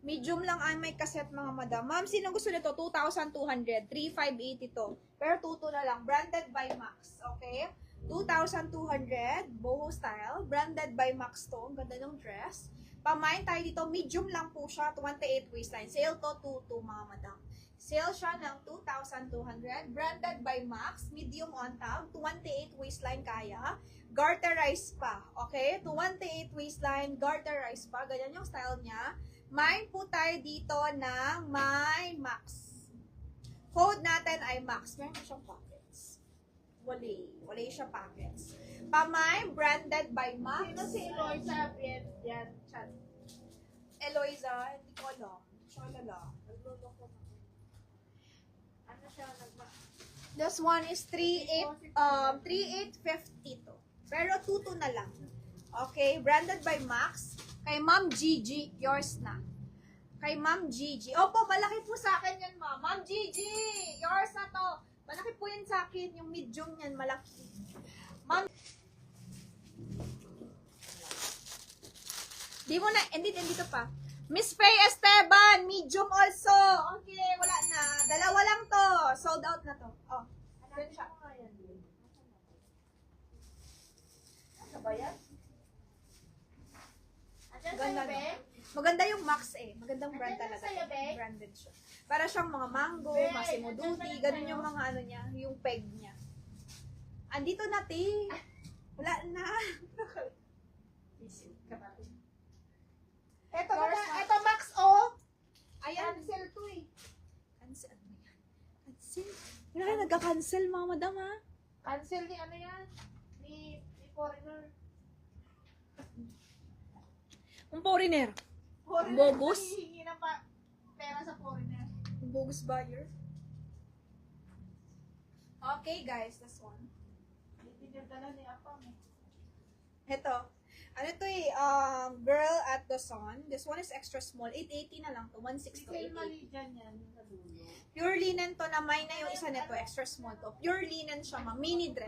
Medium lang ang may kaset mga madam. Ma'am, sino gusto nito? 2,200. 3,580 to. Pero tuto na lang. Branded by Max. Okay? 2,200. Boho style. Branded by Max to. Ang ganda ng dress. Pamain tayo dito. Medium lang po siya. 28 waistline. Sale to 2,2 mga madam. Sale siya ng 2,200. Branded by Max. Medium on top. 28 waistline kaya. Garterize pa. Okay? 28 waistline. Garterize pa. Ganyan yung style niya. May po tayo dito ng My Max. Code natin ay Max. Meron ba siyang pockets? Wala siya pockets. Pamay, branded by Max. Sino si Eloisa? Yan, chat. Eloisa, hindi ko alam. Siya lala. Nagluloko na. Ano siya? This one is 3,850 to. Pero 2,2 na lang. Okay, branded by Max. Kay Ma'am Gigi, yours na. Kay Ma'am Gigi. Opo, malaki po sa akin yan, Ma'am. Ma'am Gigi, yours na to. Malaki po yan sa akin. Yung medium yan, malaki. Ma'am. Di mo na, dito pa. Miss Faye Esteban, medium also. Okay, wala na. Dalawa lang to. Sold out na to. Oh, screenshot. Ano ba yan? Maganda, no? Maganda yung Max eh. Magandang brand talaga. Branded siya. Para siyang mga Mango, Massimo Dutti, ganun yung mga ano niya, yung peg niya. Andito na, ti. Wala na. Ito ito Max O. Ayan. Cancel to eh. Cancel. Ano yan? Cancel. Wala na, nagka-cancel mga madam ha. Cancel ni ano yan? Ni foreigner. Ang foreigner. Foreigner Bogus? hihingi ng pera sa foreigner. Bogus buyer. Okay guys, this one. Pinagdala ni Apang eh. Ito. Ano to eh, Girl at the Sun. This one is extra small. 880 na lang to. 160 to 880. Mali dyan yan. Sa dulo. Pure linen to na may na yung isa nito. Extra small to. Pure linen siya, ma. Mini dress.